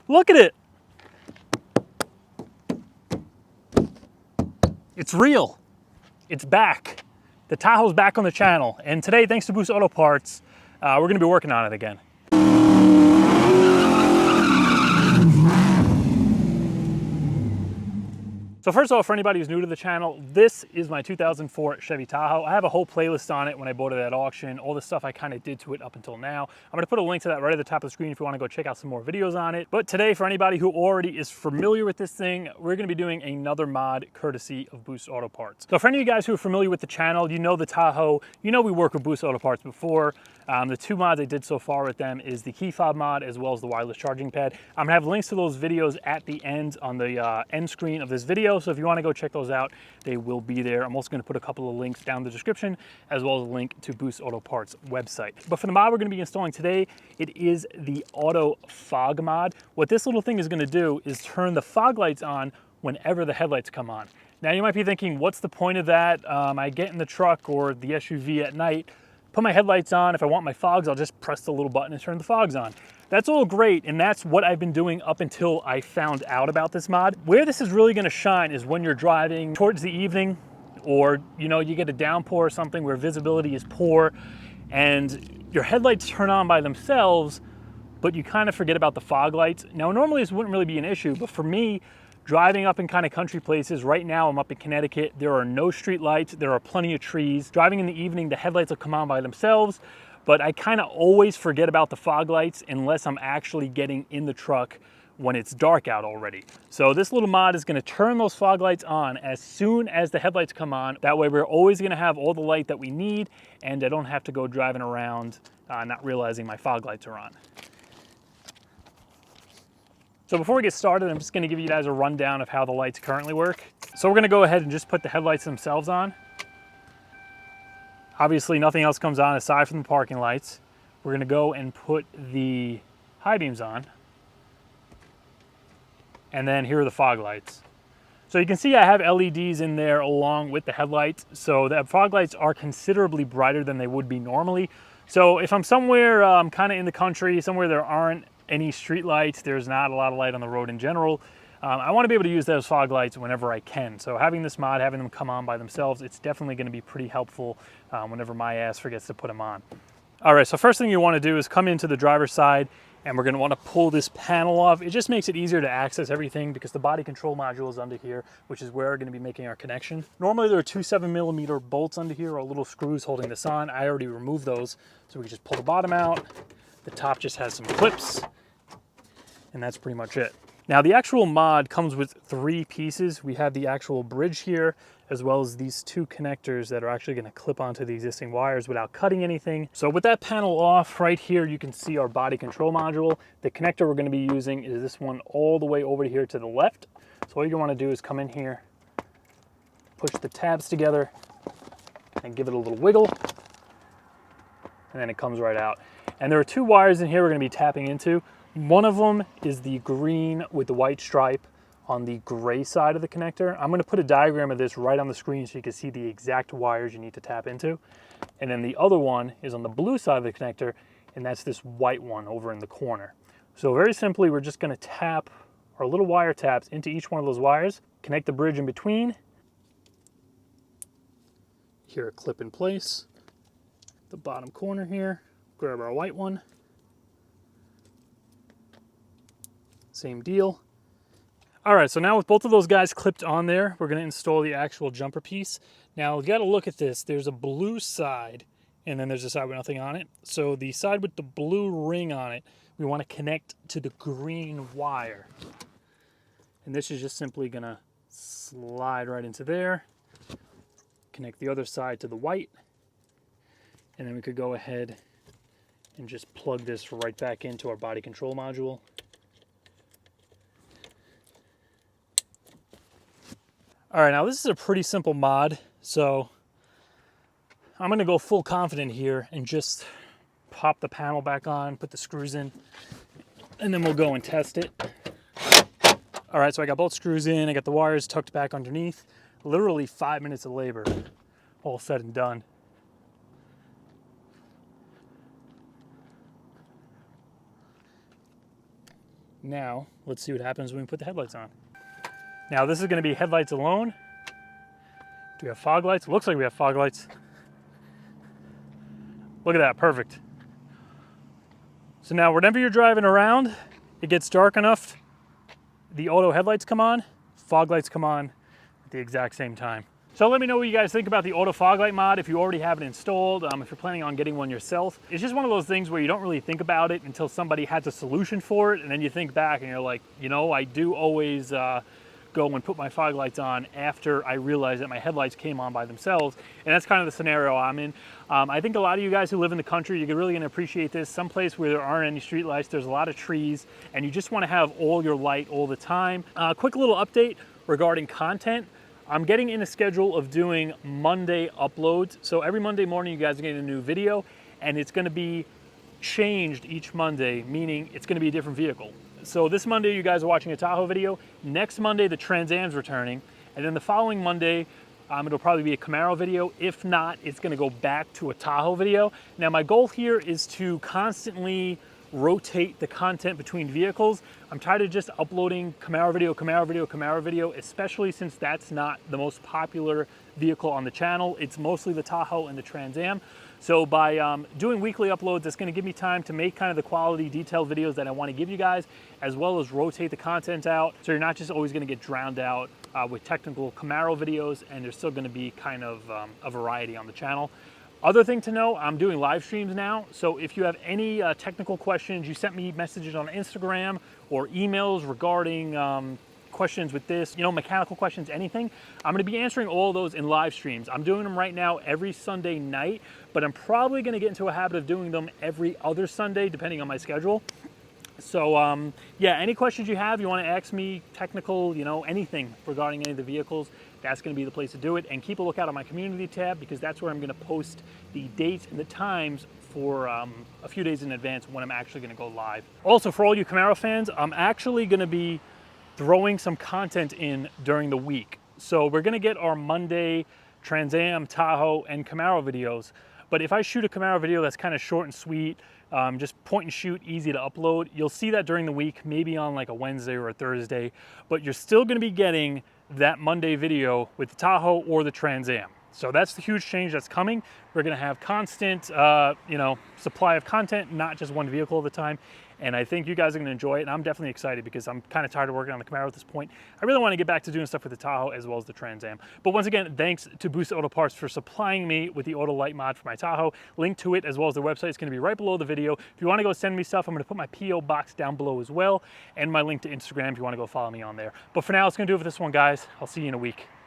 Look at it. It's real. It's back. The Tahoe's back on the channel. And today, thanks to Boost Auto Parts, we're gonna be working on it again. So first of all, for anybody who's new to the channel, this is my 2004 Chevy Tahoe. I have a whole playlist on it when I bought it at auction, all the stuff I kind of did to it up until now. I'm gonna put a link to that right at the top of the screen if you wanna go check out some more videos on it. But today, for anybody who already is familiar with this thing, we're gonna be doing another mod courtesy of Boost Auto Parts. So for any of you guys who are familiar with the channel, you know the Tahoe, you know we worked with Boost Auto Parts before. The two mods I did so far with them is the key fob mod as well as the wireless charging pad. I'm gonna have links to those videos at the end on the end screen of this video. So if you wanna go check those out, they will be there. I'm also gonna put a couple of links down in the description as well as a link to Boost Auto Parts website. But for the mod we're gonna be installing today, it is the auto fog mod. What this little thing is gonna do is turn the fog lights on whenever the headlights come on. Now you might be thinking, what's the point of that? I get in the truck or the SUV at night, put my headlights on. If I want my fogs, I'll just press the little button and turn the fogs on. That's all great, and that's what I've been doing up until I found out about this mod. Where this is really gonna shine is when you're driving towards the evening, or you get a downpour or something where visibility is poor, and your headlights turn on by themselves, but you kind of forget about the fog lights. Now, normally this wouldn't really be an issue, but for me, driving up in kind of country places, right now I'm up in Connecticut, there are no street lights, there are plenty of trees. Driving in the evening, the headlights will come on by themselves, but I kind of always forget about the fog lights unless I'm actually getting in the truck when it's dark out already. So this little mod is gonna turn those fog lights on as soon as the headlights come on. That way we're always gonna have all the light that we need, and I don't have to go driving around not realizing my fog lights are on. So before we get started, I'm just gonna give you guys a rundown of how the lights currently work. So we're gonna go ahead and just put the headlights themselves on. Obviously nothing else comes on aside from the parking lights. We're gonna go and put the high beams on. And then here are the fog lights. So you can see I have LEDs in there along with the headlights. So the fog lights are considerably brighter than they would be normally. So if I'm somewhere kind of in the country, somewhere there aren't any street lights, there's not a lot of light on the road in general, I want to be able to use those fog lights whenever I can. So having this mod, having them come on by themselves, it's definitely going to be pretty helpful whenever my ass forgets to put them on. All right, so first thing you want to do is come into the driver's side, and we're going to want to pull this panel off. It just makes it easier to access everything because the body control module is under here, which is where we're going to be making our connection. Normally there are two 7mm bolts under here or little screws holding this on. I already removed those, so we can just pull the bottom out. The top just has some clips, and that's pretty much it. Now the actual mod comes with 3 pieces. We have the actual bridge here, as well as these 2 connectors that are actually gonna clip onto the existing wires without cutting anything. So with that panel off, right here you can see our body control module. The connector we're gonna be using is this one all the way over here to the left. So all you wanna do is come in here, push the tabs together, and give it a little wiggle, and then it comes right out. And there are 2 wires in here we're gonna be tapping into. One of them is the green with the white stripe on the gray side of the connector. I'm gonna put a diagram of this right on the screen so you can see the exact wires you need to tap into. And then the other one is on the blue side of the connector, and that's this white one over in the corner. So very simply, we're just gonna tap our little wire taps into each one of those wires, connect the bridge in between. Here, a clip in place. The bottom corner here, grab our white one. Same deal. All right, so now with both of those guys clipped on there, we're gonna install the actual jumper piece. Now, you gotta look at this. There's a blue side, and then there's a side with nothing on it. So the side with the blue ring on it, we wanna connect to the green wire. And this is just simply gonna slide right into there, connect the other side to the white, and then we could go ahead and just plug this right back into our body control module. All right, now this is a pretty simple mod, so I'm gonna go full confident here and just pop the panel back on, put the screws in, and then we'll go and test it. All right, so I got both screws in, I got the wires tucked back underneath. Literally 5 minutes of labor, all said and done. Now, let's see what happens when we put the headlights on. Now, this is going to be headlights alone. Do we have fog lights? Looks like we have fog lights. Look at that, perfect. So now, whenever you're driving around, it gets dark enough, the auto headlights come on, fog lights come on at the exact same time. So let me know what you guys think about the auto fog light mod if you already have it installed, if you're planning on getting one yourself. It's just one of those things where you don't really think about it until somebody has a solution for it, and then you think back and you're like, you know, I do always go and put my fog lights on after I realize that my headlights came on by themselves, and that's kind of the scenario I'm in. I think a lot of you guys who live in the country, you're really gonna appreciate this. Someplace where there aren't any street lights, there's a lot of trees, and you just wanna have all your light all the time. Quick little update regarding content. I'm getting in a schedule of doing Monday uploads. So every Monday morning, you guys are getting a new video, and it's gonna be changed each Monday, meaning it's gonna be a different vehicle. So this Monday, you guys are watching a Tahoe video. Next Monday, the Trans Am's returning. And then the following Monday, it'll probably be a Camaro video. If not, it's gonna go back to a Tahoe video. Now, my goal here is to constantly rotate the content between vehicles. I'm tired of just uploading Camaro video, Camaro video, Camaro video, especially since that's not the most popular vehicle on the channel. It's mostly the Tahoe and the Trans Am. So by doing weekly uploads, it's gonna give me time to make kind of the quality detailed videos that I wanna give you guys, as well as rotate the content out. So you're not just always gonna get drowned out with technical Camaro videos, and there's still gonna be kind of a variety on the channel. Other thing to know, I'm doing live streams now. So if you have any technical questions, you sent me messages on Instagram or emails regarding questions with this, you know, mechanical questions, anything, I'm gonna be answering all those in live streams. I'm doing them right now every Sunday night, but I'm probably gonna get into a habit of doing them every other Sunday, depending on my schedule. So yeah, any questions you have, you wanna ask me, technical, you know, anything regarding any of the vehicles, that's gonna be the place to do it. And keep a lookout on my community tab, because that's where I'm gonna post the dates and the times for a few days in advance when I'm actually gonna go live. Also, for all you Camaro fans, I'm actually gonna be throwing some content in during the week. So we're gonna get our Monday Trans Am, Tahoe, and Camaro videos. But if I shoot a Camaro video that's kind of short and sweet, just point and shoot, easy to upload, you'll see that during the week, maybe on like a Wednesday or a Thursday, but you're still gonna be getting that Monday video with the Tahoe or the Trans Am. So that's the huge change that's coming. We're gonna have constant, you know, supply of content, not just one vehicle at a time. And I think you guys are gonna enjoy it. And I'm definitely excited because I'm kind of tired of working on the Camaro at this point. I really wanna get back to doing stuff with the Tahoe as well as the Trans Am. But once again, thanks to Boost Auto Parts for supplying me with the Auto Light mod for my Tahoe. Link to it as well as their website is gonna be right below the video. If you wanna go send me stuff, I'm gonna put my P.O. box down below as well, and my link to Instagram if you wanna go follow me on there. But for now, it's gonna do it for this one, guys. I'll see you in a week.